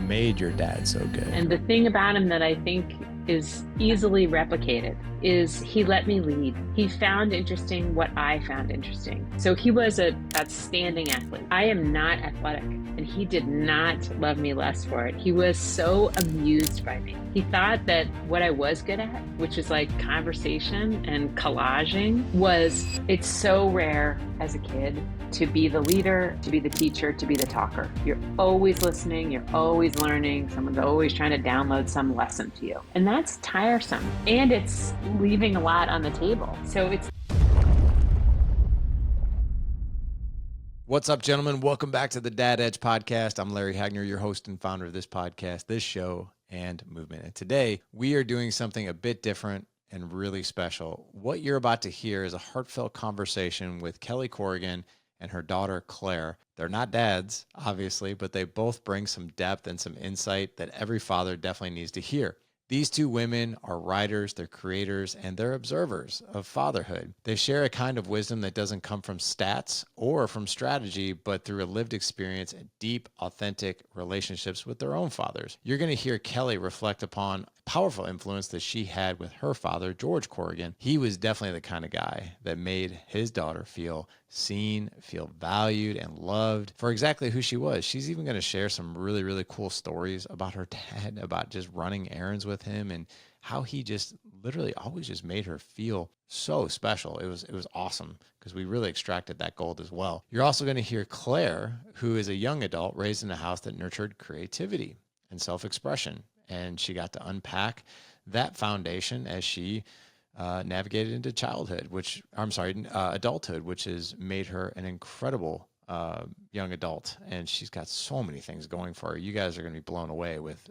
made your dad so good? And the thing about him that I think is easily replicated is he let me lead. He found interesting what I found interesting. So he was an outstanding athlete. I am not athletic, and he did not love me less for it. He was so amused by me. He thought that what I was good at, which is like conversation and collaging, it's so rare as a kid to be the leader, to be the teacher, to be the talker. You're always listening, you're always learning, someone's always trying to download some lesson to you. And that's tiresome. And it's leaving a lot on the table. What's up, gentlemen? Welcome back to the Dad Edge podcast. I'm Larry Hagner, your host and founder of this podcast, this show, and movement. And today we are doing something a bit different and really special. What you're about to hear is a heartfelt conversation with Kelly Corrigan and her daughter, Claire. They're not dads, obviously, but they both bring some depth and some insight that every father definitely needs to hear. These two women are writers, they're creators, and they're observers of fatherhood. They share a kind of wisdom that doesn't come from stats or from strategy, but through a lived experience and deep, authentic relationships with their own fathers. You're going to hear Kelly reflect upon a powerful influence that she had with her father, George Corrigan. He was definitely the kind of guy that made his daughter feel seen, feel valued, and loved for exactly who she was. She's even going to share some really, really cool stories about her dad, about just running errands with him and how he just literally always just made her feel so special. It was awesome because we really extracted that gold as well. You're also going to hear Claire, who is a young adult raised in a house that nurtured creativity and self-expression. And she got to unpack that foundation as she navigated into adulthood, which has made her an incredible young adult. And she's got so many things going for her. You guys are going to be blown away with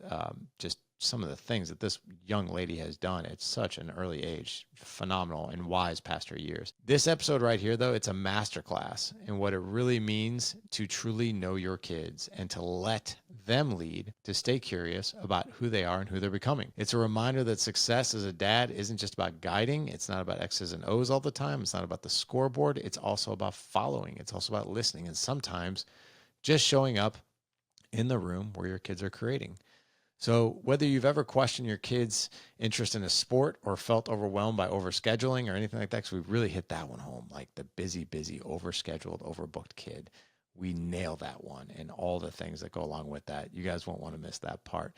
just some of the things that this young lady has done at such an early age. Phenomenal and wise past her years. This episode right here, though, it's a masterclass in what it really means to truly know your kids and to let them lead, to stay curious about who they are and who they're becoming. It's a reminder that success as a dad isn't just about guiding. It's not about X's and O's all the time. It's not about the scoreboard. It's also about following. It's also about listening. And sometimes just showing up in the room where your kids are creating. So whether you've ever questioned your kids' interest in a sport or felt overwhelmed by overscheduling or anything like that, because we really hit that one home, like the busy, overscheduled, overbooked kid. We nail that one and all the things that go along with that. You guys won't want to miss that part.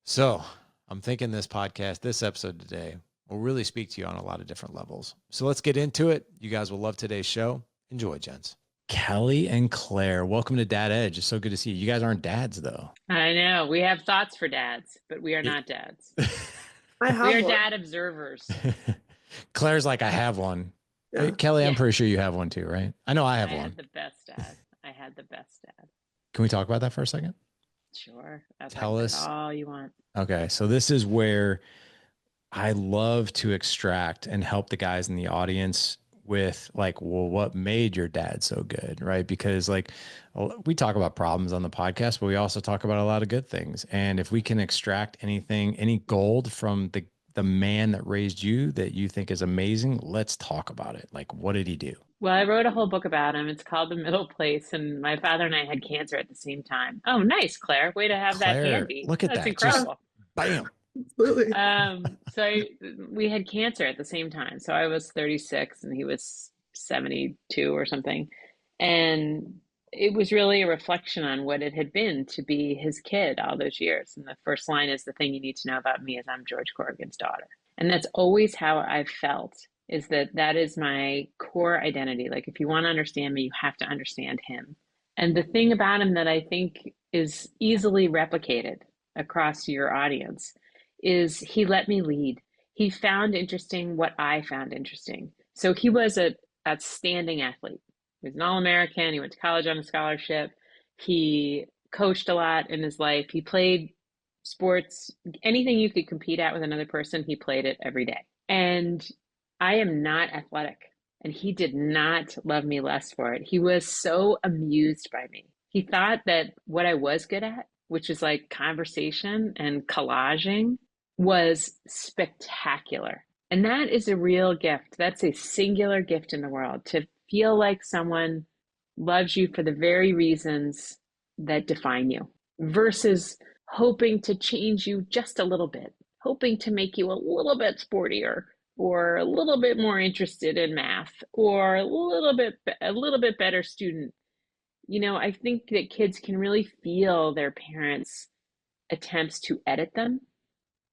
So I'm thinking this episode today will really speak to you on a lot of different levels. So let's get into it. You guys will love today's show. Enjoy, gents. Kelly and Claire, welcome to Dad Edge. It's so good to see you. You guys aren't dads, though. I know. We have thoughts for dads, but we are not dads. We are dad observers. Claire's like, I have one. Yeah. Kelly, I'm pretty sure you have one too, right? I know I have one. I had the best dad. Can we talk about that for a second? Sure. Tell us all you want. Okay. So this is where I love to extract and help the guys in the audience with like, well, what made your dad so good, right? Because like we talk about problems on the podcast, but we also talk about a lot of good things. And if we can extract anything, any gold from the man that raised you that you think is amazing, let's talk about it. Like, what did he do? Well, I wrote a whole book about him. It's called The Middle Place. And my father and I had cancer at the same time. Oh, nice, Claire. Way to have that handy. Look at That's that. incredible. Just, bam. Absolutely. We had cancer at the same time. So I was 36 and he was 72 or something. And it was really a reflection on what it had been to be his kid all those years. And the first line is, the thing you need to know about me is I'm George Corrigan's daughter. And that's always how I've felt, is that is my core identity. Like, if you want to understand me, you have to understand him. And the thing about him that I think is easily replicated across your audience is he let me lead. He found interesting what I found interesting. So he was an outstanding athlete. He was an All-American. He went to college on a scholarship. He coached a lot in his life. He played sports, anything you could compete at with another person, he played it every day. And I am not athletic, and he did not love me less for it. He was so amused by me. He thought that what I was good at, which is like conversation and collaging, was spectacular. And that is a real gift. That's a singular gift in the world, to feel like someone loves you for the very reasons that define you, versus hoping to change you just a little bit, hoping to make you a little bit sportier or a little bit more interested in math or a little bit better student. I think that kids can really feel their parents' attempts to edit them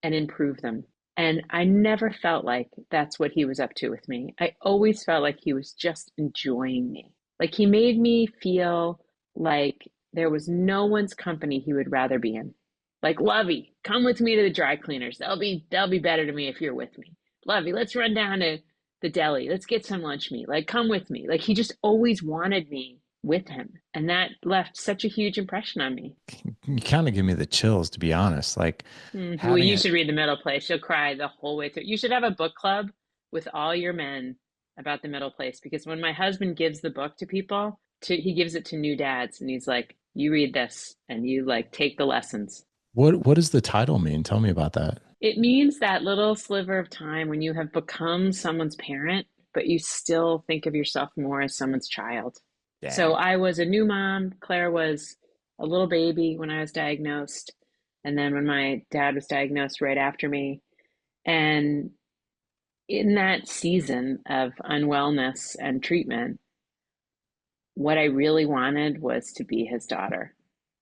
and improve them. And I never felt like that's what he was up to with me. I always felt like he was just enjoying me. Like he made me feel like there was no one's company he would rather be in. Like, Lovey, come with me to the dry cleaners. They'll be better to me if you're with me. Lovey, let's run down to the deli. Let's get some lunch meat. Like, come with me. Like he just always wanted me with him. And that left such a huge impression on me. You kind of give me the chills, to be honest. Like Well, having you it. should read The Middle Place. You'll cry the whole way through. You should have a book club with all your men about The Middle Place because when my husband gives the book to people, he gives it to new dads and he's like, "You read this and you like take the lessons." What does the title mean? Tell me about that. It means that little sliver of time when you have become someone's parent, but you still think of yourself more as someone's child. So Dang. I was a new mom. Claire was a little baby when I was diagnosed. And then when my dad was diagnosed right after me. And in that season of unwellness and treatment, what I really wanted was to be his daughter.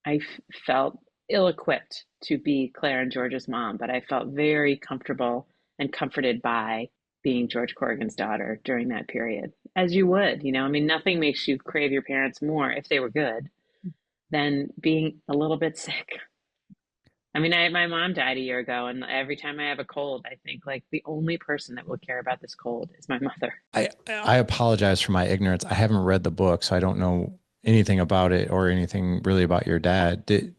I felt ill-equipped to be Claire and George's mom, but I felt very comfortable and comforted by being George Corrigan's daughter during that period, as you would, I mean, nothing makes you crave your parents more if they were good than being a little bit sick. I mean, my mom died a year ago, and every time I have a cold, I think like the only person that will care about this cold is my mother. I apologize for my ignorance. I haven't read the book, so I don't know anything about it or anything really about your dad. Did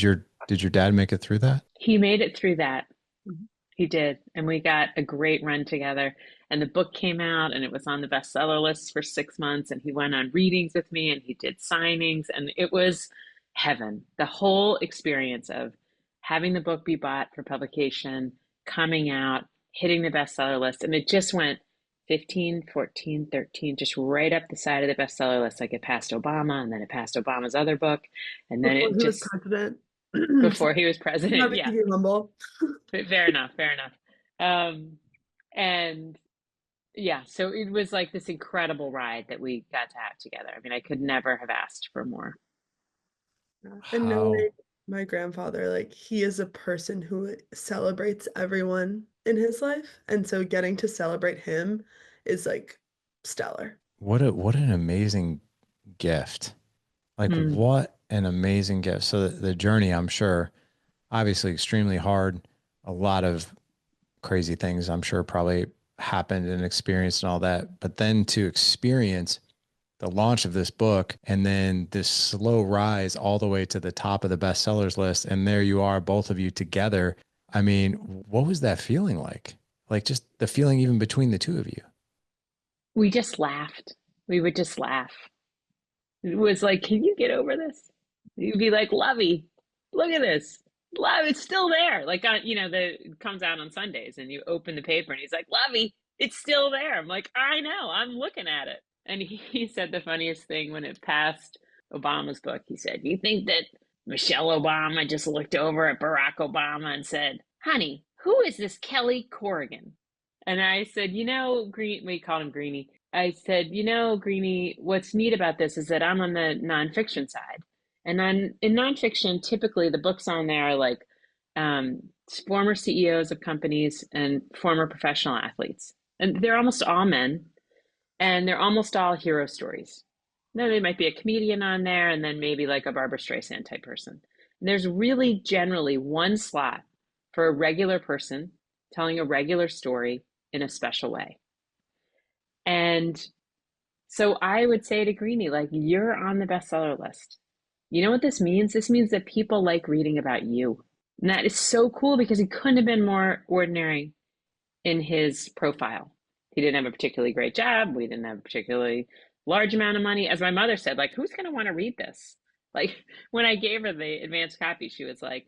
your dad make it through that? He made it through that. He did. And we got a great run together. And the book came out and it was on the bestseller list for 6 months. And he went on readings with me and he did signings. And it was heaven. The whole experience of having the book be bought for publication, coming out, hitting the bestseller list. And it just went 15, 14, 13, just right up the side of the bestseller list. Like it passed Obama and then it passed Obama's other book. And then Before it he was just, president. before he was president. Not to Yeah. be humble. Fair enough. Fair enough. And yeah, so it was like this incredible ride that we got to have together. I mean, I could never have asked for more. And How knowing my grandfather, like he is a person who celebrates everyone in his life. And so getting to celebrate him is like stellar. what an amazing gift. Like Mm. what an amazing gift. So the journey, I'm sure, obviously extremely hard. A lot of crazy things I'm sure probably happened and experienced and all that. But then to experience the launch of this book and then this slow rise all the way to the top of the bestsellers list. And there you are, both of you together. I mean, what was that feeling like? Like just the feeling even between the two of you. We just laughed. We would just laugh. It was like, can you get over this? You'd be like, Lovey, look at this. Love, it's still there. Like, it comes out on Sundays and you open the paper and he's like, Lovey, it's still there. I'm like, I know, I'm looking at it. And he said the funniest thing when it passed Obama's book. He said, you think that Michelle Obama just looked over at Barack Obama and said, honey, who is this Kelly Corrigan? And I said, we called him Greenie. I said, Greenie, what's neat about this is that I'm on the nonfiction side. And in nonfiction, typically the books on there are like um, former CEOs of companies and former professional athletes. And they're almost all men, and they're almost all hero stories. Then there might be a comedian on there, and then maybe like a Barbara Streisand type person. And there's really generally one slot for a regular person telling a regular story in a special way. And so I would say to Greenie, like, you're on the bestseller list. You know what this means? This means that people like reading about you. And that is so cool because he couldn't have been more ordinary in his profile. He didn't have a particularly great job. We didn't have a particularly large amount of money. As my mother said, like, who's going to want to read this? Like, when I gave her the advanced copy, she was like,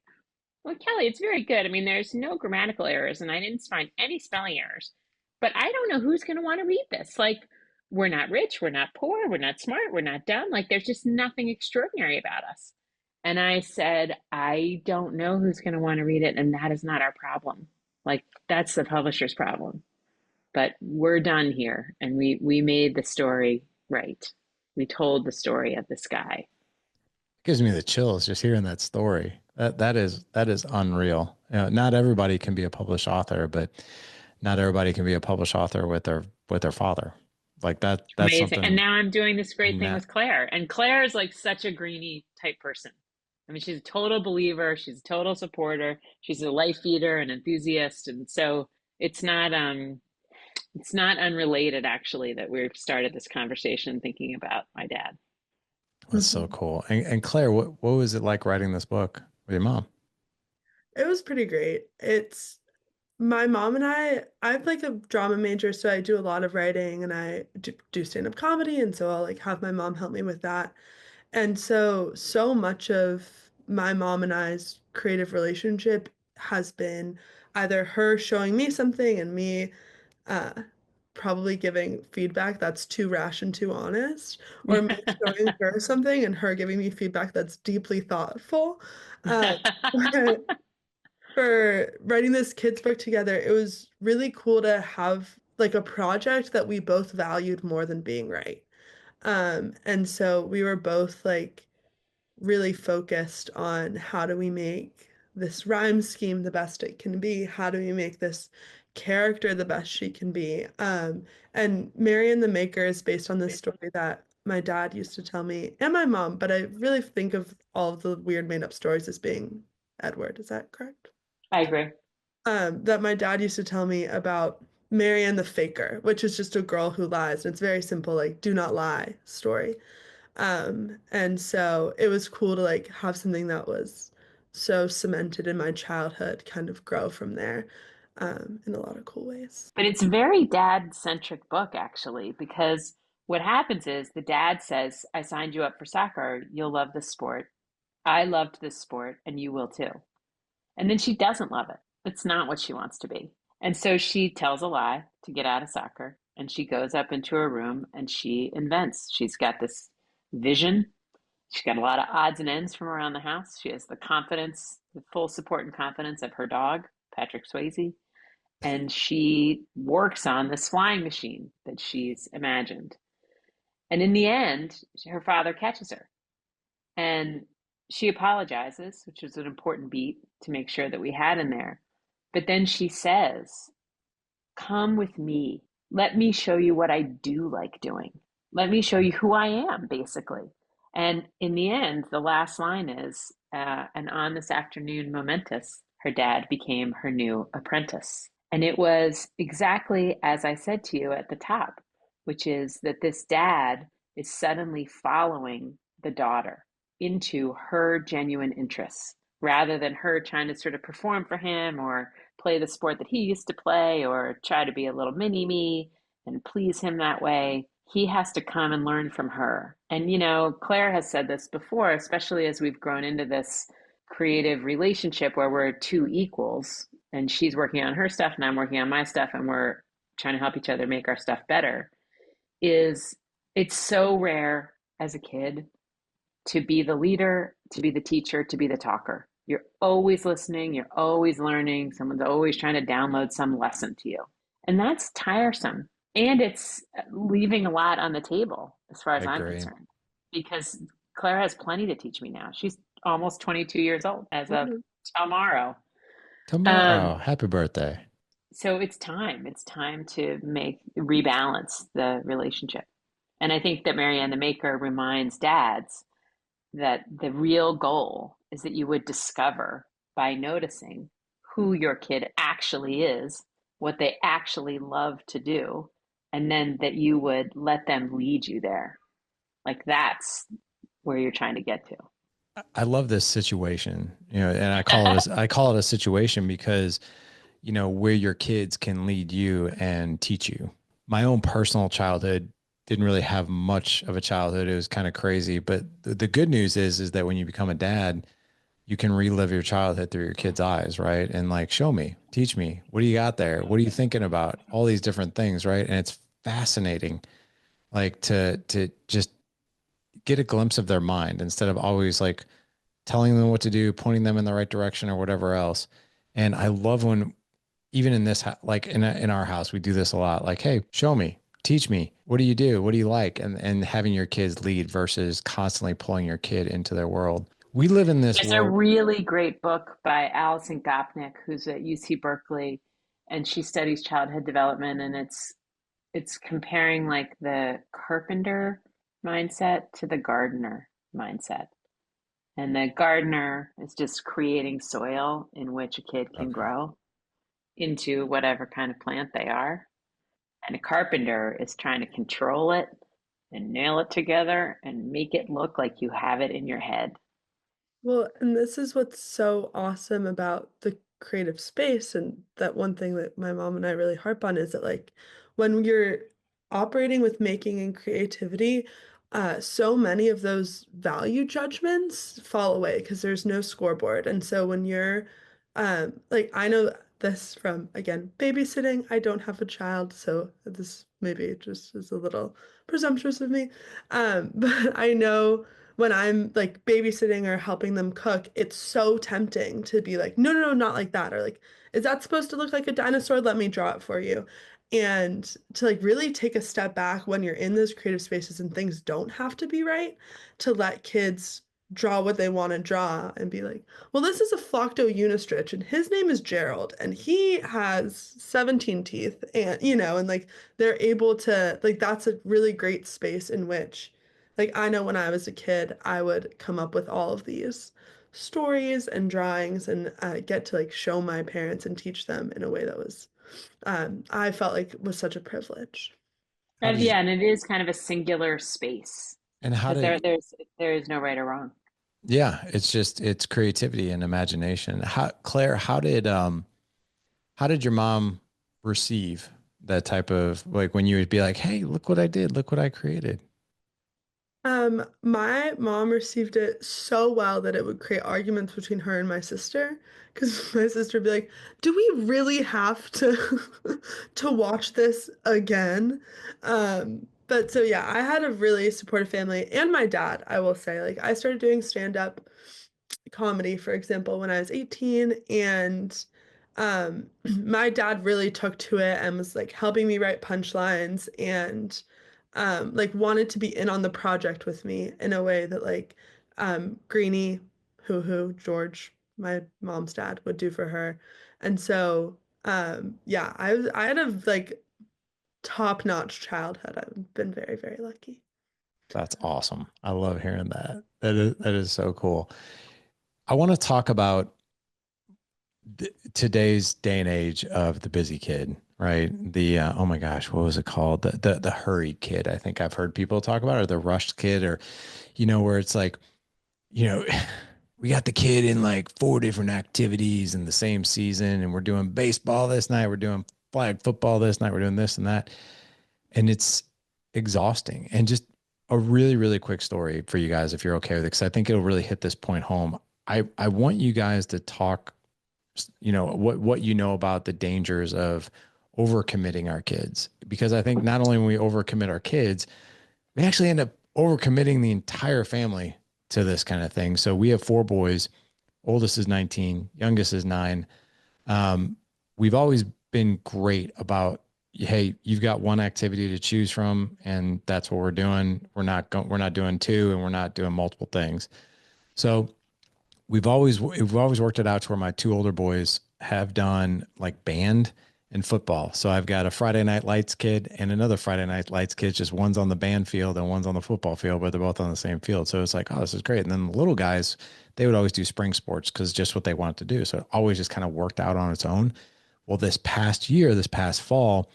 well, Kelly, it's very good. I mean, there's no grammatical errors and I didn't find any spelling errors, but I don't know who's going to want to read this. Like, we're not rich, we're not poor, we're not smart, we're not dumb. Like, there's just nothing extraordinary about us. And I said, I don't know who's going to want to read it, and that is not our problem. Like, that's the publisher's problem. But we're done here, and we made the story right. We told the story of this guy. Gives me the chills just hearing that story. That is unreal. You know, not everybody can be a published author, but not everybody can be a published author with their father. Like that. That's Amazing. And something. now I'm doing this great thing Not, with Claire. And Claire is like such a greenie type person. I mean, she's a total believer. She's a total supporter. She's a life eater and enthusiast. And so it's not unrelated actually that we've started this conversation thinking about my dad. that's so cool. And Claire, what was it like writing this book with your mom? It was pretty great. It's my mom and I'm like a drama major, so I do a lot of writing and I do stand-up comedy, and so I'll like have my mom help me with that. And so much of my mom and I's creative relationship has been either her showing me something and me uh, probably giving feedback that's too rash and too honest, or me showing her something and her giving me feedback that's deeply thoughtful. But for writing this kids book together, it was really cool to have like a project that we both valued more than being right. And so we were both like really focused on how do we make this rhyme scheme the best it can be? How do we make this character the best she can be? And Marianne the Maker is based on this story that my dad used to tell me and my mom, but I really think of all of the weird made up stories as being Edward. Is that correct? I agree. That my dad used to tell me about Marianne the Faker, which is just a girl who lies. And it's very simple, like do not lie story. And so it was cool to like have something that was so cemented in my childhood kind of grow from there, in a lot of cool ways. But it's a very dad-centric book, actually, because what happens is the dad says, I signed you up for soccer. You'll love this sport. I loved this sport, and you will too. And then she doesn't love it. It's not what she wants to be. And so she tells a lie to get out of soccer, and she goes up into her room and she invents. She's got this vision. She's got a lot of odds and ends from around the house. She has the confidence, the full support and confidence of her dog, Patrick Swayze, and she works on this flying machine that she's imagined. And in the end, her father catches her and she apologizes, which is an important beat to make sure that we had in there. But then she says, come with me. Let me show you what I do like doing. Let me show you who I am, basically. And in the end, the last line is, and on this afternoon momentous, her dad became her new apprentice. And it was exactly as I said to you at the top, which is that this dad is suddenly following the daughter into her genuine interests rather than her trying to sort of perform for him or play the sport that he used to play or try to be a little mini me and please him that way. He has to come and learn from her. And, you know, Claire has said this before, especially as we've grown into this creative relationship where we're two equals and she's working on her stuff and I'm working on my stuff and we're trying to help each other make our stuff better, is it's so rare as a kid to be the leader, to be the teacher, to be the talker. You're always listening, you're always learning, someone's always trying to download some lesson to you. And that's tiresome. And it's leaving a lot on the table as far I as I'm agree. concerned, because Claire has plenty to teach me now. She's almost 22 years old as of tomorrow. Tomorrow, happy birthday. So it's time. It's time to rebalance the relationship. And I think that Marianne the Maker reminds dads that the real goal is that you would discover by noticing who your kid actually is, what they actually love to do, and then that you would let them lead you there. Like that's where you're trying to get to. I love this situation, you know, and I call it a situation because, you know, where your kids can lead you and teach you. My own personal childhood didn't really have much of a childhood. It was kind of crazy, but the good news is that when you become a dad, you can relive your childhood through your kids' eyes, right? And like, show me, teach me, what do you got there? What are you thinking about? All these different things, right? And it's fascinating, like to just get a glimpse of their mind instead of always like telling them what to do, pointing them in the right direction or whatever else. And I love when, even in this, like in our house, we do this a lot. Like, hey, show me, teach me. What do you do? What do you like? And having your kids lead versus constantly pulling your kid into their world. We live in this There's a world. really great book by Alison Gopnik, who's at UC Berkeley, and she studies childhood development, and it's comparing like the carpenter mindset to the gardener mindset. And the gardener is just creating soil in which a kid can Okay. grow into whatever kind of plant they are. And a carpenter is trying to control it and nail it together and make it look like you have it in your head. Well, and this is what's so awesome about the creative space, and that one thing that my mom and I really harp on is that like when you're operating with making and creativity, so many of those value judgments fall away because there's no scoreboard. And so when you're like I know this from again babysitting. I don't have a child, so this maybe just is a little presumptuous of me. But I know when I'm like babysitting or helping them cook, it's so tempting to be like, no, no, no, not like that. Or like, is that supposed to look like a dinosaur? Let me draw it for you. And to like really take a step back when you're in those creative spaces and things don't have to be right, to let kids draw what they want to draw and be like, well, this is a Flocto unistrich and his name is Gerald and he has 17 teeth and and like they're able to like that's a really great space in which like I know when I was a kid, I would come up with all of these stories and drawings and get to like show my parents and teach them in a way that was I felt like was such a privilege. How And did you, yeah, and it is kind of a singular space and how because did, there is no right or wrong. yeah, it's just, it's creativity and imagination. Claire, how did your mom receive that type of, like, when you would be like, hey, look what I did, look what I created? My mom received it so well that it would create arguments between her and my sister, because my sister would be like, "Do we really have to to watch this again?" But so yeah, I had a really supportive family, and my dad, I will say, like I started doing stand-up comedy, for example, when I was 18, and my dad really took to it and was like helping me write punchlines and like wanted to be in on the project with me in a way that like Greenie, who George, my mom's dad, would do for her. And so yeah, I had a like top-notch childhood. I've been very, very lucky. That's awesome. I love hearing that. That is so cool. I want to talk about today's day and age of the busy kid, right? The oh my gosh, what was it called? The hurried kid. I think I've heard people talk about, or the rushed kid, or where it's like, you know, we got the kid in like 4 different activities in the same season, and we're doing baseball this night, we're doing flag football this night, we're doing this and that, and it's exhausting. And just a really, really quick story for you guys, if you're okay with it, because I think it'll really hit this point home. I want you guys to talk, what you know about the dangers of overcommitting our kids, because I think not only when we overcommit our kids, we actually end up overcommitting the entire family to this kind of thing. So we have 4 boys. Oldest is 19, youngest is 9. We've always been great about, hey, you've got one activity to choose from, and that's what we're doing. We're not doing two, and we're not doing multiple things. So we've always worked it out to where my 2 older boys have done like band and football. So I've got a Friday Night Lights kid and another Friday Night Lights kid. Just one's on the band field and one's on the football field, but they're both on the same field. So it's like, oh, this is great. And then the little guys, they would always do spring sports because just what they wanted to do. So it always just kind of worked out on its own. Well, this past fall,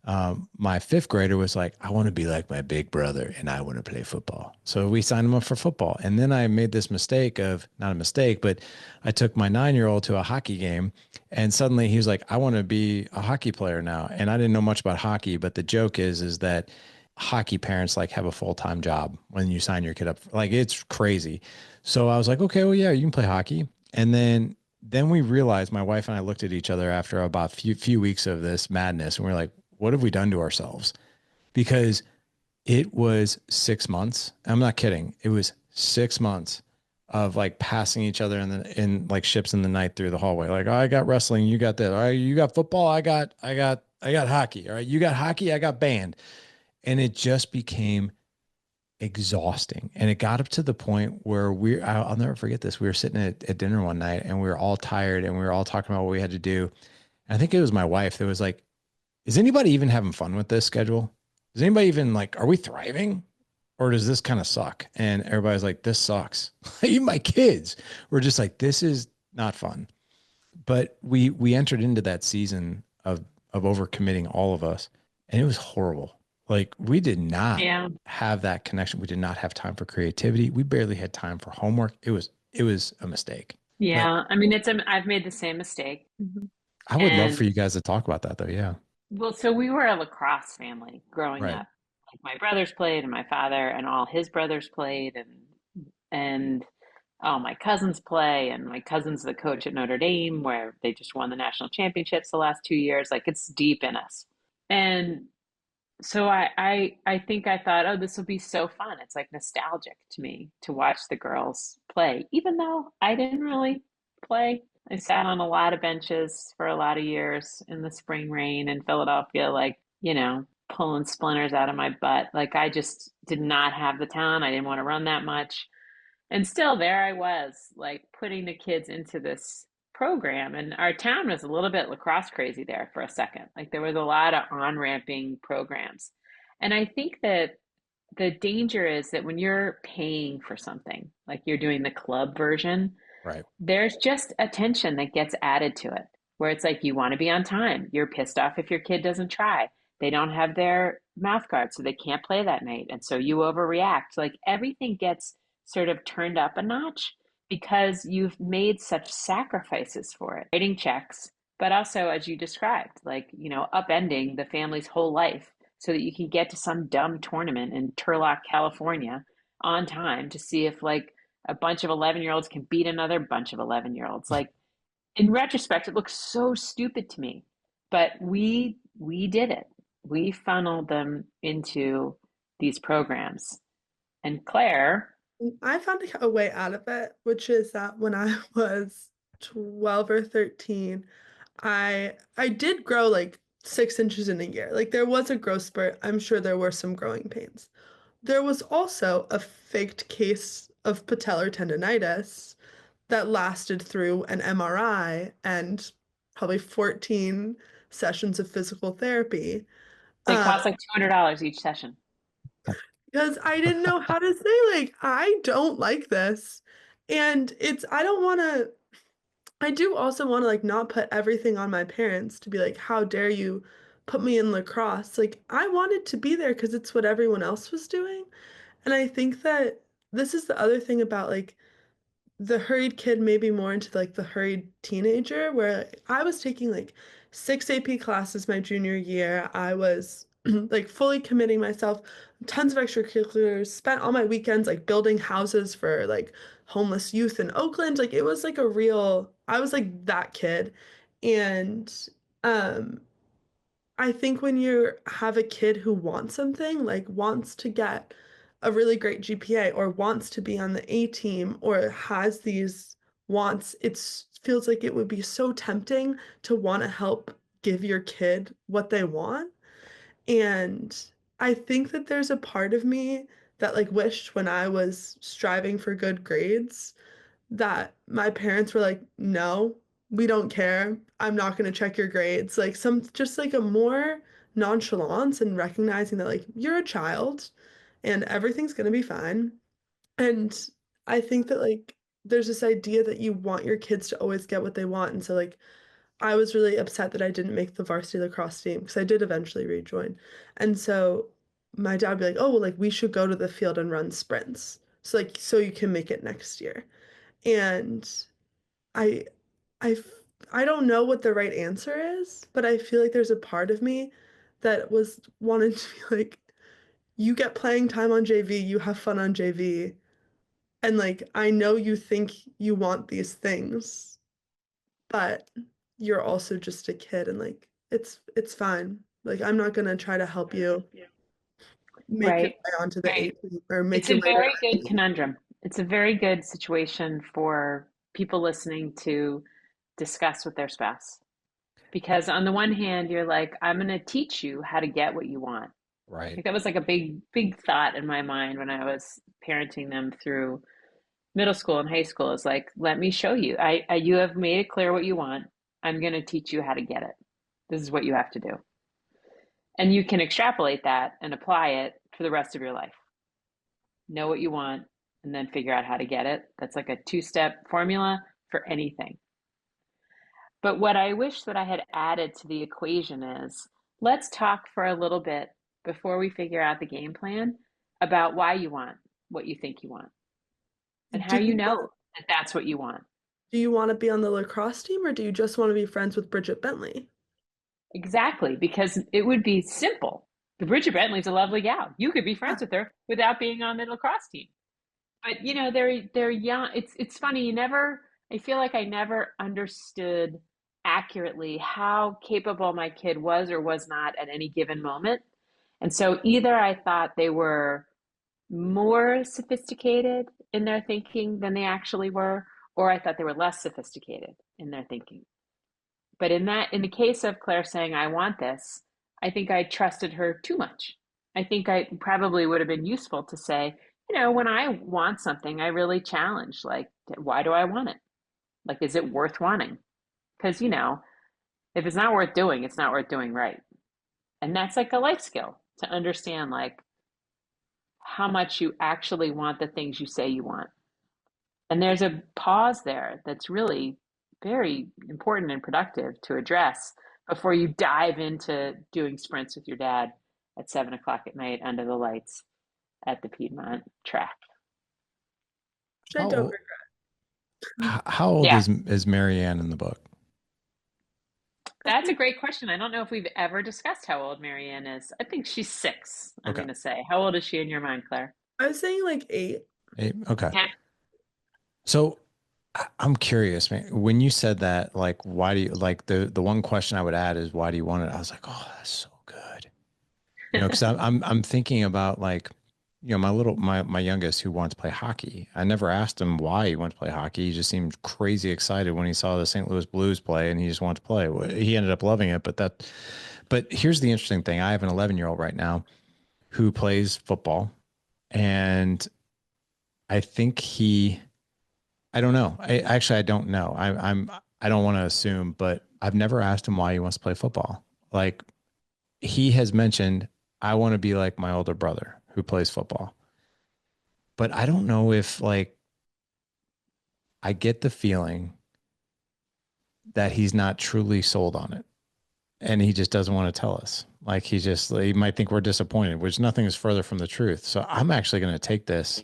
my 5th grader was like, I want to be like my big brother and I want to play football. So we signed him up for football. And then I made this mistake of, not a mistake, but I took my 9-year-old to a hockey game, and suddenly he was like, I want to be a hockey player now. And I didn't know much about hockey, but the joke is that hockey parents like have a full-time job when you sign your kid up. Like, it's crazy. So I was like, okay, well, yeah, you can play hockey. And then we realized, my wife and I looked at each other after about few weeks of this madness, and we are like, what have we done to ourselves? Because it was 6 months. I'm not kidding. It was 6 months of like passing each other in like ships in the night through the hallway. Like, oh, I got wrestling, you got that. All right, you got football, I got hockey. All right, you got hockey, I got band. And it just became exhausting. And it got up to the point where I'll never forget this. We were sitting at dinner one night and we were all tired and we were all talking about what we had to do. And I think it was my wife that was like, is anybody even having fun with this schedule? Is anybody even like, are we thriving? Or does this kind of suck? And everybody's like, this sucks. Even my kids were just like, this is not fun. But we entered into that season of overcommitting, all of us, and it was horrible. Like, we did not Yeah. have that connection. We did not have time for creativity. We barely had time for homework. It was a mistake. But Yeah. I mean, I've made the same mistake. I would love And for you guys to talk about that though. Yeah. well, so we were a lacrosse family growing Right. up. Like my brothers played and my father and all his brothers played and all my cousins play and my cousin's the coach at Notre Dame where they just won the national championships the last 2 years. Like it's deep in us. And so I think I thought, oh, this will be so fun. It's like nostalgic to me to watch the girls play, even though I didn't really play. I sat on a lot of benches for a lot of years in the spring rain in Philadelphia, like, pulling splinters out of my butt. Like I just did not have the talent. I didn't want to run that much. And still there I was, like putting the kids into this program. And our town was a little bit lacrosse crazy there for a second. Like there was a lot of on-ramping programs. And I think that the danger is that when you're paying for something, like you're doing the club version, Right. there's just attention that gets added to it, where it's like you want to be on time. You're pissed off if your kid doesn't try. They don't have their mouth guard, so they can't play that night. And so you overreact. Like everything gets sort of turned up a notch because you've made such sacrifices for it. Writing checks, but also, as you described, like, upending the family's whole life so that you can get to some dumb tournament in Turlock, California on time to see if like a bunch of 11-year-olds can beat another bunch of 11-year-olds. Like in retrospect, it looks so stupid to me, but we did it. We funneled them into these programs. And Claire, I found a way out of it, which is that when I was 12 or 13, I did grow like 6 inches in a year. Like there was a growth spurt. I'm sure there were some growing pains. There was also a faked case of patellar tendonitis that lasted through an MRI and probably 14 sessions of physical therapy. they Uh, cost like $200 each session. because I didn't know how to say, like, I don't like this. And I don't want to, I do also want to, like, not put everything on my parents to be like, how dare you put me in lacrosse? Like, I wanted to be there because it's what everyone else was doing. And I think that this is the other thing about, like, the hurried kid maybe more into like the hurried teenager where I was taking like 6 AP classes my junior year. I was like fully committing myself, tons of extracurriculars, spent all my weekends like building houses for like homeless youth in Oakland. Like it was like I was like that kid. And um I think when you have a kid who wants something, like wants to get a really great GPA or wants to be on the A team or has these wants, it feels like it would be so tempting to want to help give your kid what they want. And I think that there's a part of me that like wished when I was striving for good grades that my parents were like, no, we don't care. I'm not going to check your grades. Like just like a more nonchalance and recognizing that like you're a child and everything's going to be fine. And I think that like there's this idea that you want your kids to always get what they want. And so like I was really upset that I didn't make the varsity lacrosse team because I did eventually rejoin. And so my dad would be like, oh, well, like we should go to the field and run sprints. So like so you can make it next year. And I I I don't know what the right answer is, but I feel like there's a part of me that was wanted to be like, you get playing time on JV, you have fun on JV. And like I know you think you want these things, but you're also just a kid and like it's fine. Like I'm not gonna try to help you make your Right. way onto the A Right. team or make It's a your way to very good conundrum. It's a very good situation for people listening to discuss with their spouse. Because on the one hand, you're like, I'm going to teach you how to get what you want. Right. Like that was like a big thought in my mind when I was parenting them through middle school and high school, is like, let me show you. You have made it clear what you want. I'm going to teach you how to get it. This is what you have to do. And you can extrapolate that and apply it for the rest of your life. Know what you want and then figure out how to get it. That's like a two-step formula for anything. But what I wish that I had added to the equation is, let's talk for a little bit before we figure out the game plan about why you want what you think you want and how Do you you know want, that that's what you want. do you want to be on the lacrosse team, or do you just want to be friends with Bridget Bentley? Exactly, because it would be simple. The Bridget Bentley's a lovely gal. You could be Yeah. friends with her without being on the lacrosse team. But you know, they're young. It's funny. I feel like I never understood accurately how capable my kid was or was not at any given moment. And so either I thought they were more sophisticated in their thinking than they actually were, or I thought they were less sophisticated in their thinking. But in the case of Claire saying, I want this, I think I trusted her too much. I think I probably would have been useful to say, you know, when I want something, I really challenge, like, why do I want it? Like, is it worth wanting? Because, you know, if it's not worth doing, it's not worth doing right. And that's like a life skill to understand, like, how much you actually want the things you say you want. And there's a pause there that's really very important and productive to address before you dive into doing sprints with your dad at 7 o'clock at night under the lights at the Piedmont track. Which I How don't old, regret. how old Yeah, is Marianne in the book? I that's a think great question. I don't know if we've ever discussed how old Marianne is. I think she's 6, I'm Okay. going to say. How old is she in your mind, Claire? I was saying like 8. Okay. Yeah. So I'm curious, man. When you said that, like, why do you like the one question I would add is why do you want it? I was like, oh, that's so good. You know, because I'm thinking about like, you know, my youngest who wants to play hockey. I never asked him why he wanted to play hockey. He just seemed crazy excited when he saw the St. Louis Blues play, and he just wanted to play. He ended up loving it, but here's the interesting thing. I have an 11-year-old right now who plays football, and I think I don't know. I don't know. I don't want to assume, but I've never asked him why he wants to play football. Like he has mentioned, I want to be like my older brother who plays football. But I don't know if like I get the feeling that he's not truly sold on it and he just doesn't want to tell us. Like he might think we're disappointed, which nothing is further from the truth. So I'm actually going to take this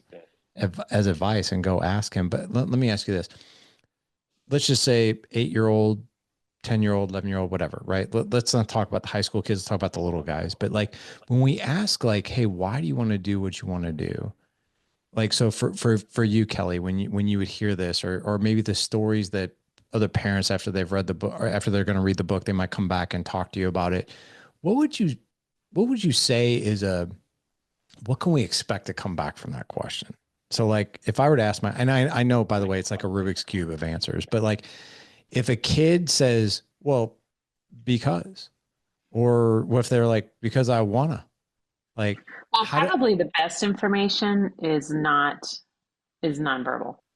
as advice and go ask him. But let me ask you this. Let's just say 8-year-old, 10-year-old, 11-year-old, whatever, right? Let's not talk about the high school kids, let's talk about the little guys. But like when we ask like, hey, why do you want to do what you want to do? Like, so for you, Kelly, when you would hear this, or maybe the stories that other parents after they've read the book or after they're going to read the book, they might come back and talk to you about it. What would you what would you say is what can we expect to come back from that question? So like if I were to ask and I know by the way, it's like a Rubik's Cube of answers, but like if a kid says, well, because, or what if they're like, because I wanna, like, Well, how do probably the best information is nonverbal.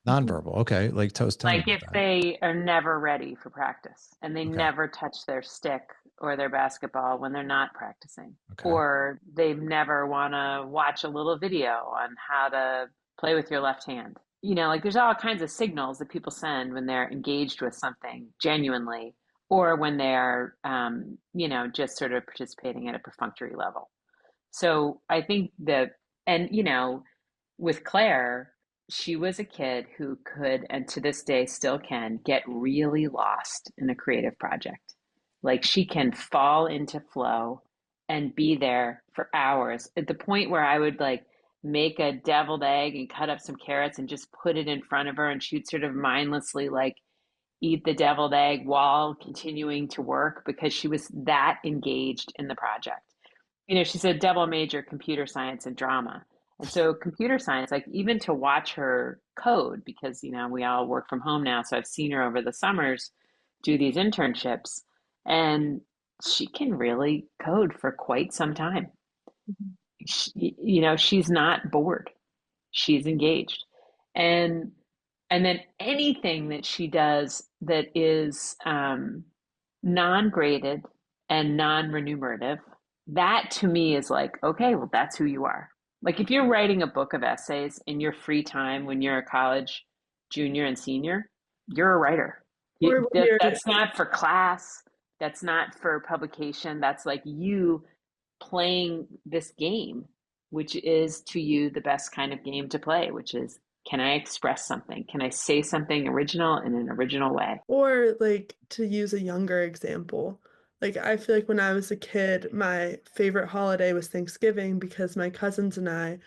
nonverbal? Okay. Like, tell me Like about if that. they are never ready for practice and they Okay. never touch their stick or their basketball when they're not practicing, Okay. or they never want to watch a little video on how to play with your left hand. You know, like there's all kinds of signals that people send when they're engaged with something genuinely, or when they're, you know, just sort of participating at a perfunctory level. So I think that, and you know, with Claire, she was a kid who could, and to this day still can, get really lost in a creative project. Like she can fall into flow and be there for hours at the point where I would like make a deviled egg and cut up some carrots and just put it in front of her, and she'd sort of mindlessly like eat the deviled egg while continuing to work because she was that engaged in the project. You know, she's a double major, computer science and drama. And so computer science, like even to watch her code, because, you know, we all work from home now. So I've seen her over the summers do these internships, and she can really code for quite some time. You know, she's not bored. She's engaged. And then anything that she does that is non-graded and non-remunerative, that to me is like, okay, well, that's who you are. Like if you're writing a book of essays in your free time when you're a college junior and senior, you're a writer. Or when you're That's not for class. That's not for publication. That's like you playing this game, which is to you the best kind of game to play, which is, can I express something? Can I say something original in an original way? Or like to use a younger example, like I feel like when I was a kid, my favorite holiday was Thanksgiving because my cousins and I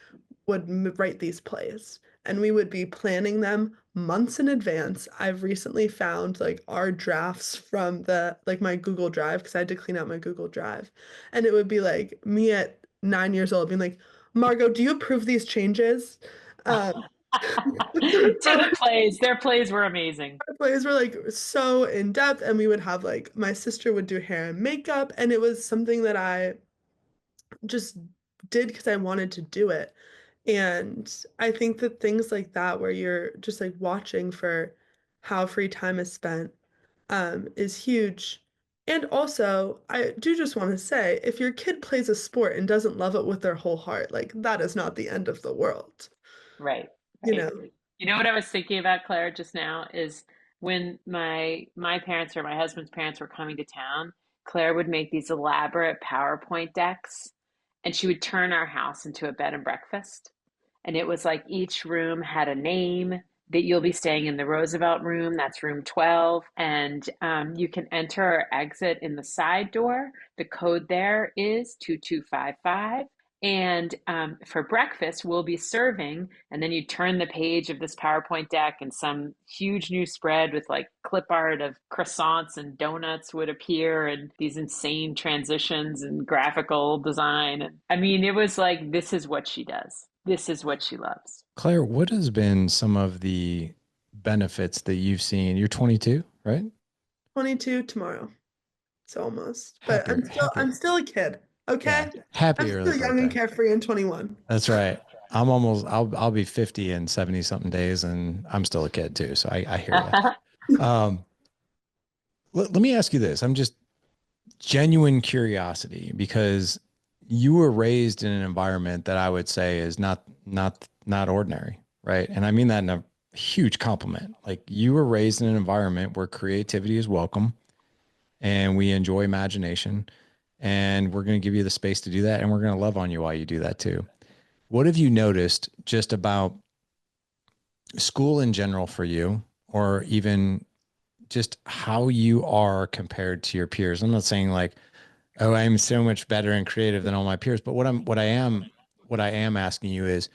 would write these plays and we would be planning them months in advance. I've recently found like our drafts from the like my Google Drive because I had to clean out my Google Drive. And it would be like me at 9 years old being like, Margot, do you approve these changes? Um, To the plays, their plays were amazing. our plays were like so in depth, and we would have like my sister would do hair and makeup, and it was something that I just did because I wanted to do it. And I think that things like that, where you're just like watching for how free time is spent, is huge. And also, I do just want to say, if your kid plays a sport and doesn't love it with their whole heart, like that is not the end of the world, Right, you right. know? You know what I was thinking about, Claire, just now is when my parents or my husband's parents were coming to town, Claire would make these elaborate PowerPoint decks, and she would turn our house into a bed and breakfast. And it was like each room had a name, that you'll be staying in the Roosevelt room, that's room 12. And you can enter or exit in the side door. The code there is 2255. And for breakfast, we'll be serving. And then you turn the page of this PowerPoint deck, and some huge new spread with like clip art of croissants and donuts would appear, and these insane transitions and graphical design. And I mean, it was like, this is what she does. This is what she loves. Claire, what has been some of the benefits that you've seen? You're 22, right? 22 tomorrow. So almost. But Happier, happier. I'm still a kid. Yeah. Okay? Happy I'm early still young and birthday. carefree and 21. That's right. I'll be 50 in 70 something days, and I'm still a kid too. So I hear you. Let me ask you this. I'm just genuine curiosity, because you were raised in an environment that I would say is not ordinary, right? And I mean that in a huge compliment. Like, you were raised in an environment where creativity is welcome and we enjoy imagination, and we're going to give you the space to do that, and we're going to love on you while you do that too. What have you noticed just about school in general for you, or even just how you are compared to your peers? I'm not saying like, oh, I'm so much better and creative than all my peers, but what I am asking you is,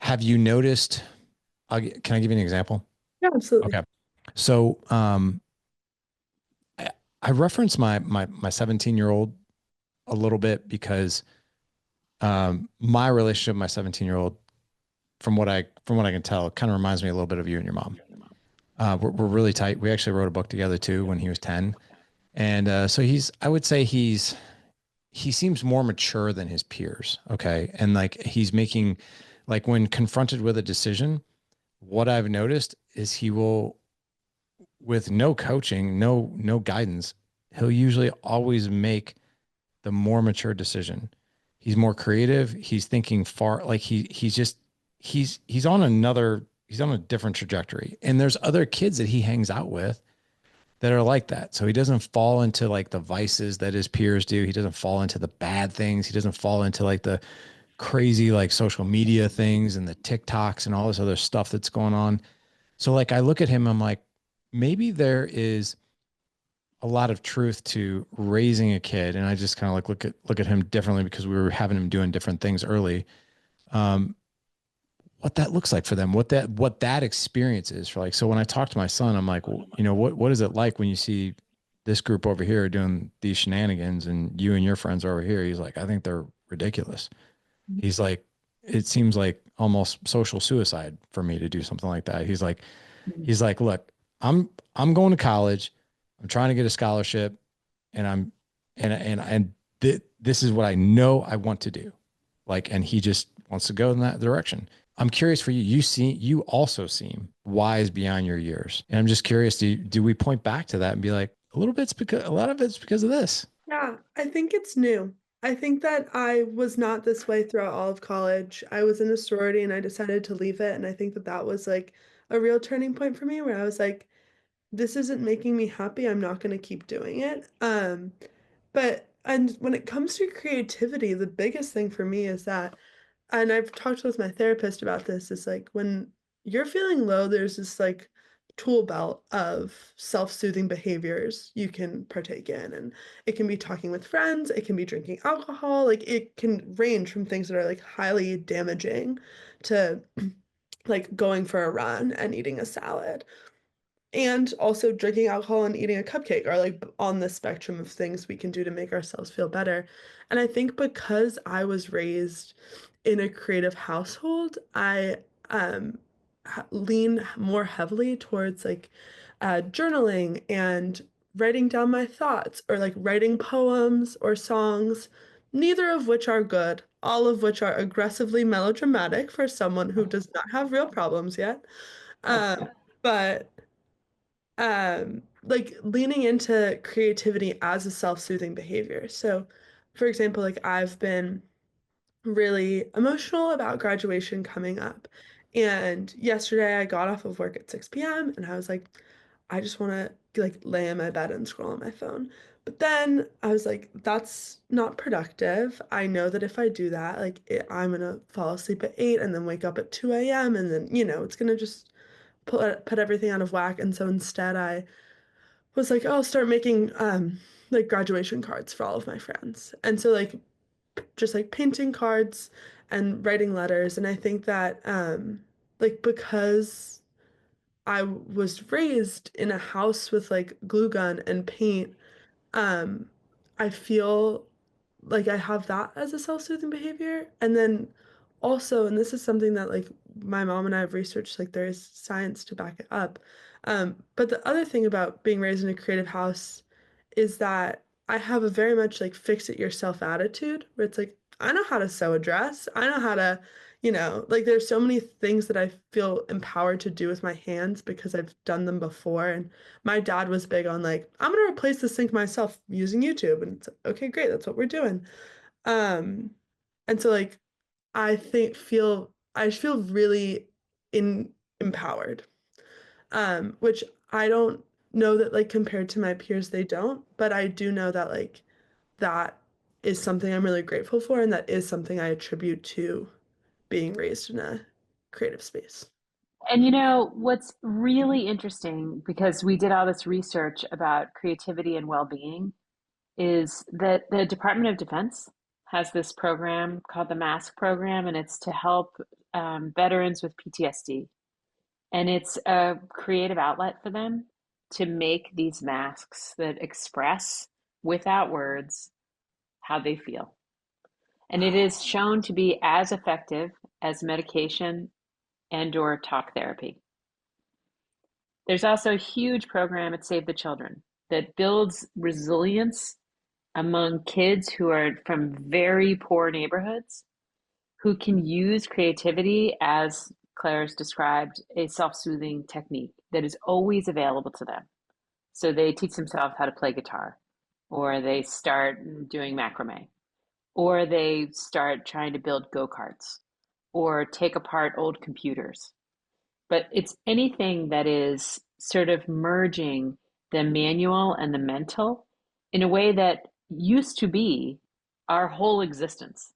have you noticed, can I give you an example? Yeah, absolutely. Okay. So, I reference my 17-year-old a little bit because, my relationship with my 17-year-old, from what I can tell, kind of reminds me a little bit of you and your mom. We're really tight. We actually wrote a book together too when he was 10. And so I would say he seems more mature than his peers. Okay. And like, he's making, like, when confronted with a decision, what I've noticed is he will, with no coaching, no guidance, he'll usually always make the more mature decision. He's more creative. He's thinking far, like he's on a different trajectory. And there's other kids that he hangs out with that are like that. So he doesn't fall into like the vices that his peers do. He doesn't fall into the bad things. He doesn't fall into like the crazy like social media things and the TikToks and all this other stuff that's going on. So like, I look at him, I'm like, maybe there is a lot of truth to raising a kid. And I just kind of like look at him differently because we were having him doing different things early. What that looks like for them, what that experience is for, like, so when I talk to my son, I'm like, well, what is it like when you see this group over here doing these shenanigans and you and your friends are over here? He's like, I think they're ridiculous. He's like, it seems like almost social suicide for me to do something like that. He's like, look, I'm going to college. I'm trying to get a scholarship, and this is what I know I want to do. Like, and he just wants to go in that direction. I'm curious for you. You also seem wise beyond your years. And I'm just curious, do we point back to that and be like, a lot of it's because of this? Yeah, I think it's new. I think that I was not this way throughout all of college. I was in a sorority and I decided to leave it. And I think that that was like a real turning point for me where I was like, this isn't making me happy. I'm not going to keep doing it. And when it comes to creativity, the biggest thing for me is that, and I've talked with my therapist about this, is like when you're feeling low, there's this like tool belt of self-soothing behaviors you can partake in. And it can be talking with friends, it can be drinking alcohol, like it can range from things that are like highly damaging to like going for a run and eating a salad. And also drinking alcohol and eating a cupcake are like on the spectrum of things we can do to make ourselves feel better. And I think because I was raised in a creative household, I um lean more heavily towards like journaling and writing down my thoughts or like writing poems or songs, neither of which are good, all of which are aggressively melodramatic for someone who does not have real problems yet. But like leaning into creativity as a self-soothing behavior. So, for example, like I've been really emotional about graduation coming up. And yesterday I got off of work at 6 p.m. and I was like, I just want to like lay in my bed and scroll on my phone. But then I was like, that's not productive. I know that if I do that, I'm gonna fall asleep at 8 and then wake up at 2 a.m. and then, it's gonna just put everything out of whack. And so instead I was like, oh, I'll start making like graduation cards for all of my friends. And so like just like painting cards and writing letters. And I think that like because I was raised in a house with like glue gun and paint, um, I feel like I have that as a self-soothing behavior. And then also, and this is something that like my mom and I have researched, like there is science to back it up. But the other thing about being raised in a creative house is that I have a very much like fix it yourself attitude where it's like, I know how to sew a dress. I know how to, like there's so many things that I feel empowered to do with my hands because I've done them before. And my dad was big on like, I'm gonna replace the sink myself using YouTube. And it's like, okay, great, that's what we're doing. Um, and so like I feel really empowered. Which I don't know that like compared to my peers they don't, but I do know that like that is something I'm really grateful for, and that is something I attribute to being raised in a creative space. And what's really interesting, because we did all this research about creativity and well-being, is that the Department of Defense has this program called the MASK program, and it's to help veterans with PTSD. And it's a creative outlet for them to make these masks that express without words how they feel. And it is shown to be as effective as medication and or talk therapy. There's also a huge program at Save the Children that builds resilience among kids who are from very poor neighborhoods who can use creativity as Claire's described, a self-soothing technique that is always available to them. So they teach themselves how to play guitar, or they start doing macrame, or they start trying to build go-karts, or take apart old computers. But it's anything that is sort of merging the manual and the mental in a way that used to be our whole existence.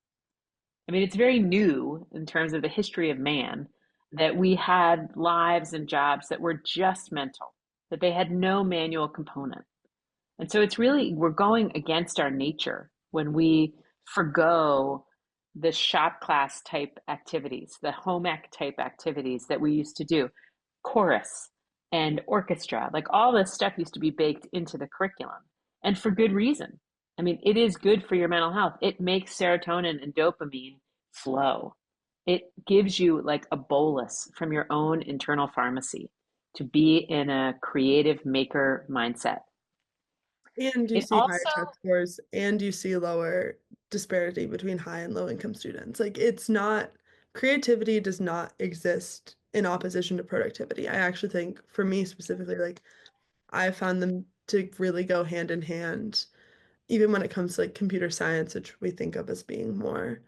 I mean, it's very new in terms of the history of man that we had lives and jobs that were just mental, that they had no manual component. And so it's really, we're going against our nature when we forgo the shop class type activities, the home ec type activities that we used to do, chorus and orchestra, like all this stuff used to be baked into the curriculum, and for good reason. I mean, it is good for your mental health. It makes serotonin and dopamine flow. it gives you like a bolus from your own internal pharmacy to be in a creative maker mindset. And you It see higher also, test scores and you see lower disparity between high and low income students. Like it's not, creativity does not exist in opposition to productivity. I actually think for me specifically, like I found them to really go hand in hand, even when it comes to like computer science, which we think of as being more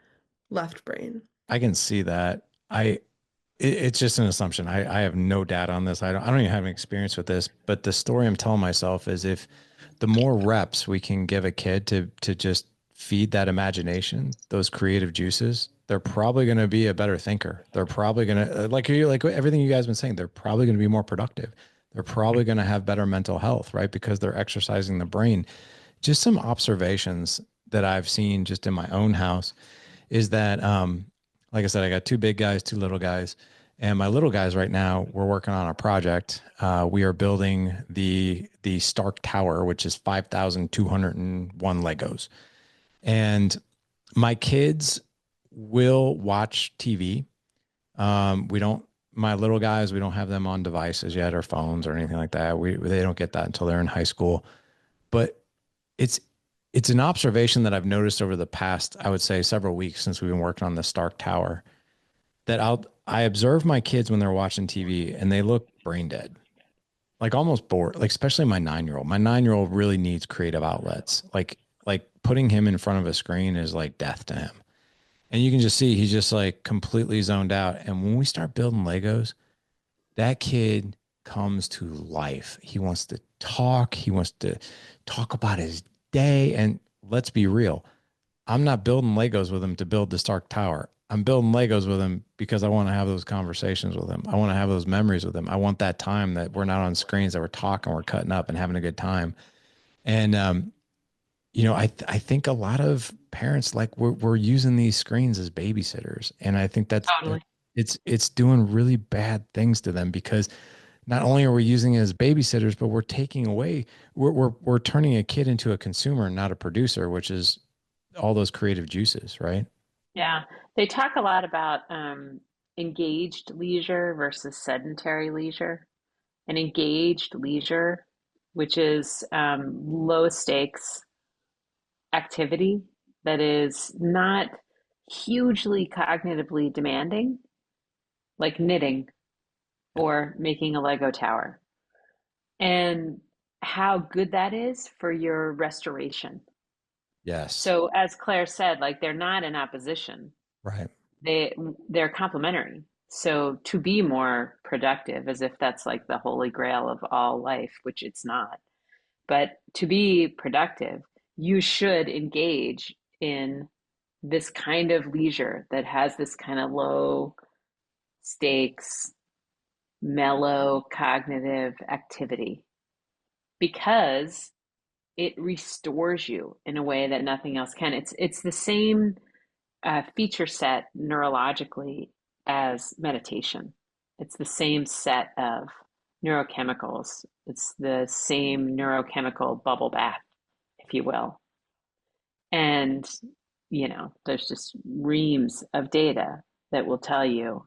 left brain. I can see that. It's just an assumption. I have no data on this. I don't even have an experience with this, but the story I'm telling myself is if the more reps we can give a kid to just feed that imagination, those creative juices, they're probably going to be a better thinker. They're probably going to like everything you guys have been saying, they're probably going to be more productive. They're probably going to have better mental health, right? Because they're exercising the brain. Just some observations that I've seen just in my own house is that, like I said, I got two big guys, two little guys, and my little guys right now, we're working on a project. We are building the Stark Tower, which is 5,201 Legos. And my kids will watch TV. We don't, my little guys, we don't have them on devices yet or phones or anything like that. They don't get that until they're in high school. But it's it's an observation that I've noticed over the past, I would say, several weeks since we've been working on the Stark Tower, that I observe my kids when they're watching TV and they look brain dead, like almost bored. Like especially my 9-year-old. My 9-year-old really needs creative outlets. Like putting him in front of a screen is like death to him. And you can just see he's just like completely zoned out. And when we start building Legos, that kid comes to life. He wants to talk. He wants to talk about his day. And let's be real. I'm not building Legos with him to build the Stark Tower. I'm building Legos with him because I want to have those conversations with him. I want to have those memories with him. I want that time that we're not on screens, that we're talking, we're cutting up and having a good time. And, I think a lot of parents, like we're using these screens as babysitters. And I think totally. it's doing really bad things to them because not only are we using it as babysitters, but we're taking away, we're turning a kid into a consumer, not a producer, which is all those creative juices, right? Yeah. They talk a lot about engaged leisure versus sedentary leisure. And engaged leisure, which is low stakes activity that is not hugely cognitively demanding, like knitting or making a Lego tower, and how good that is for your restoration. Yes. So, as Claire said, like they're not in opposition. Right. They they're complementary. So to be more productive, as if that's like the holy grail of all life, which it's not. But to be productive, you should engage in this kind of leisure that has this kind of low stakes, mellow cognitive activity because it restores you in a way that nothing else can. It's the same feature set neurologically as meditation. It's the same set of neurochemicals. It's the same neurochemical bubble bath, if you will. And, there's just reams of data that will tell you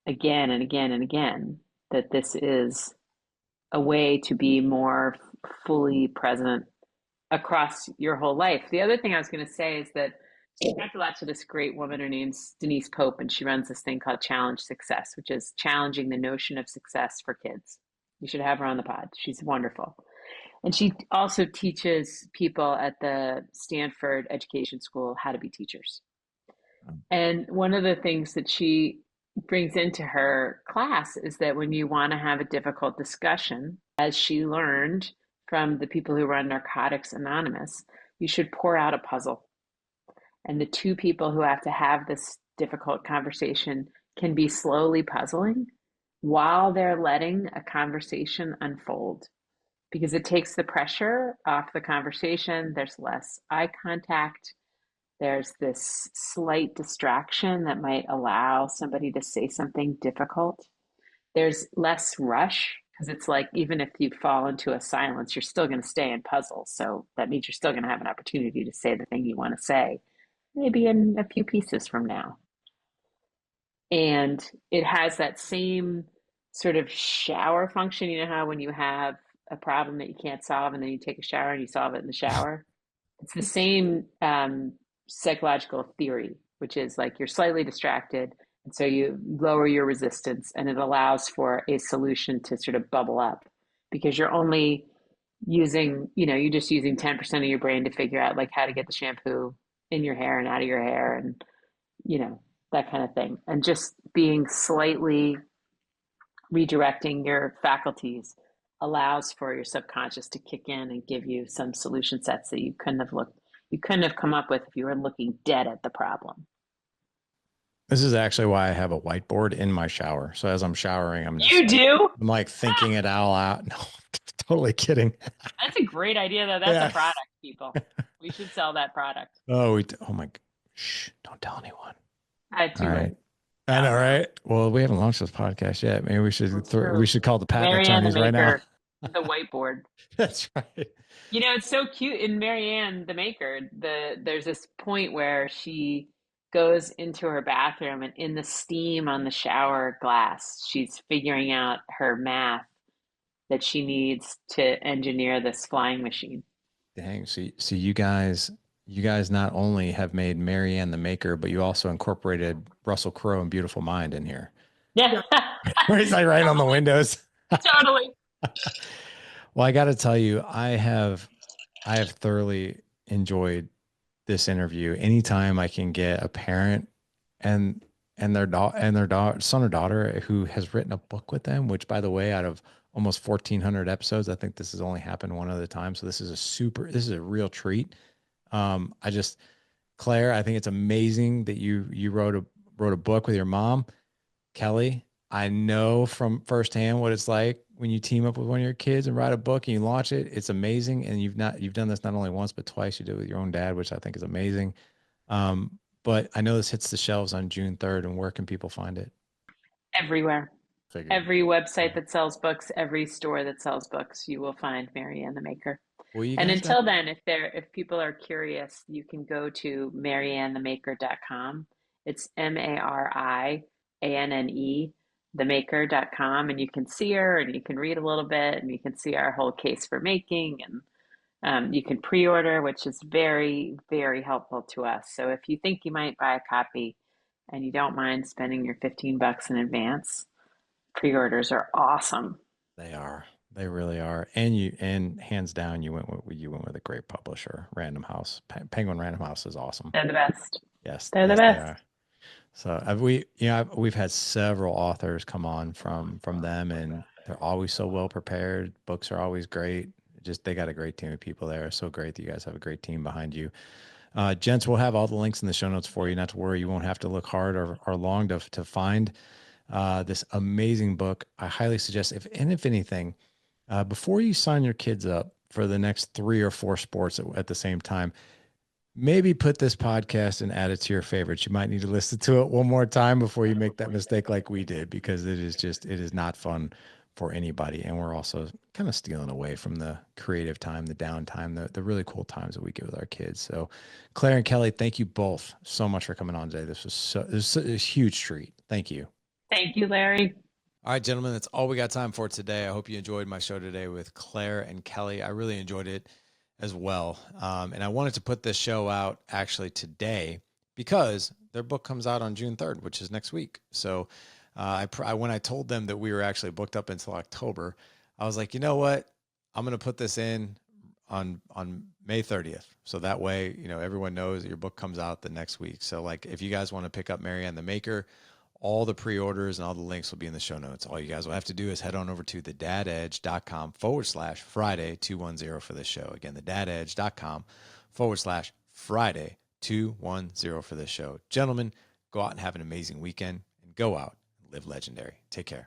again and again and again that this is a way to be more fully present across your whole life. The other thing I was going to say is that I talked a lot to this great woman. Her name's Denise Pope, and she runs this thing called Challenge Success, which is challenging the notion of success for kids. You should have her on the pod. She's wonderful. And she also teaches people at the Stanford Education School how to be teachers. And one of the things that she brings into her class is that when you want to have a difficult discussion, as she learned from the people who run Narcotics Anonymous, you should pour out a puzzle. And the two people who have to have this difficult conversation can be slowly puzzling while they're letting a conversation unfold because it takes the pressure off the conversation. There's less eye contact. There's this slight distraction that might allow somebody to say something difficult. There's less rush because it's like even if you fall into a silence, you're still going to stay in puzzle. So that means you're still going to have an opportunity to say the thing you want to say, maybe in a few pieces from now. And it has that same sort of shower function. You know how when you have a problem that you can't solve and then you take a shower and you solve it in the shower? It's the same psychological theory, which is like you're slightly distracted. And so you lower your resistance and it allows for a solution to sort of bubble up because you're only using, you're just using 10% of your brain to figure out like how to get the shampoo in your hair and out of your hair and, you know, that kind of thing. And just being slightly redirecting your faculties allows for your subconscious to kick in and give you some solution sets that you couldn't have come up with if you were looking dead at the problem. This is actually why I have a whiteboard in my shower. So as I'm showering, I'm like thinking it all out. No, totally kidding. That's a great idea, though. That's a product, people. We should sell that product. Oh my! Shh! Don't tell anyone. All right. I know, right? Well, we haven't launched this podcast yet. Maybe we should call the patent attorneys right now. The whiteboard. That's right. It's so cute in Marianne, the maker. There's this point where she goes into her bathroom and in the steam on the shower glass, she's figuring out her math that she needs to engineer this flying machine. Dang. So you guys not only have made Marianne the maker, but you also incorporated Russell Crowe and Beautiful Mind in here. Yeah. Where he's like right on the windows. Totally. Well, I got to tell you, I have thoroughly enjoyed this interview. Anytime I can get a parent and their son or daughter who has written a book with them, which by the way, out of almost 1,400 episodes, I think this has only happened one other time. So this is a real treat. Claire, I think it's amazing that you wrote a book with your mom, Kelly. I know from firsthand what it's like when you team up with one of your kids and write a book and you launch it. It's amazing. And you've done this not only once, but twice. You did it with your own dad, which I think is amazing. But I know this hits the shelves on June 3rd, and where can people find it? Everywhere. Every website that sells books, every store that sells books, you will find Marianne the Maker. And until then, if people are curious, you can go to mariannethemaker.com. It's MARIANNE, themaker.com, and you can see her and you can read a little bit and you can see our whole case for making, and you can pre-order, which is very, very helpful to us. So if you think you might buy a copy and you don't mind spending your $15 in advance, pre-orders are awesome. They are. They really are. And hands down, you went with a great publisher, Random House. Penguin Random House is awesome. They're the best. Yes, they're the best. They are. So we've had several authors come on from them, and they're always so well prepared. Books are always great. They got a great team of people there. So great that you guys have a great team behind you. Gents, we'll have all the links in the show notes for you. Not to worry, you won't have to look hard or long to find this amazing book. I highly suggest, if anything, before you sign your kids up for the next 3 or 4 sports at the same time, maybe put this podcast and add it to your favorites. You might need to listen to it one more time before you make that mistake like we did, because it is not fun for anybody. And we're also kind of stealing away from the creative time, the downtime, the really cool times that we get with our kids. So Claire and Kelly, thank you both so much for coming on today. This was a huge treat. Thank you. Thank you, Larry. All right, gentlemen, that's all we got time for today. I hope you enjoyed my show today with Claire and Kelly. I really enjoyed it as well. And I wanted to put this show out actually today because their book comes out on June 3rd, which is next week. So when I told them that we were actually booked up until October, I was like, you know what? I'm going to put this in on May 30th. So that way, everyone knows that your book comes out the next week. So like, if you guys want to pick up Marianne the Maker, all the pre-orders and all the links will be in the show notes. All you guys will have to do is head on over to thedadedge.com/Friday210 for this show. Again, thedadedge.com/Friday210 for this show. Gentlemen, go out and have an amazing weekend, and go out and live legendary. Take care.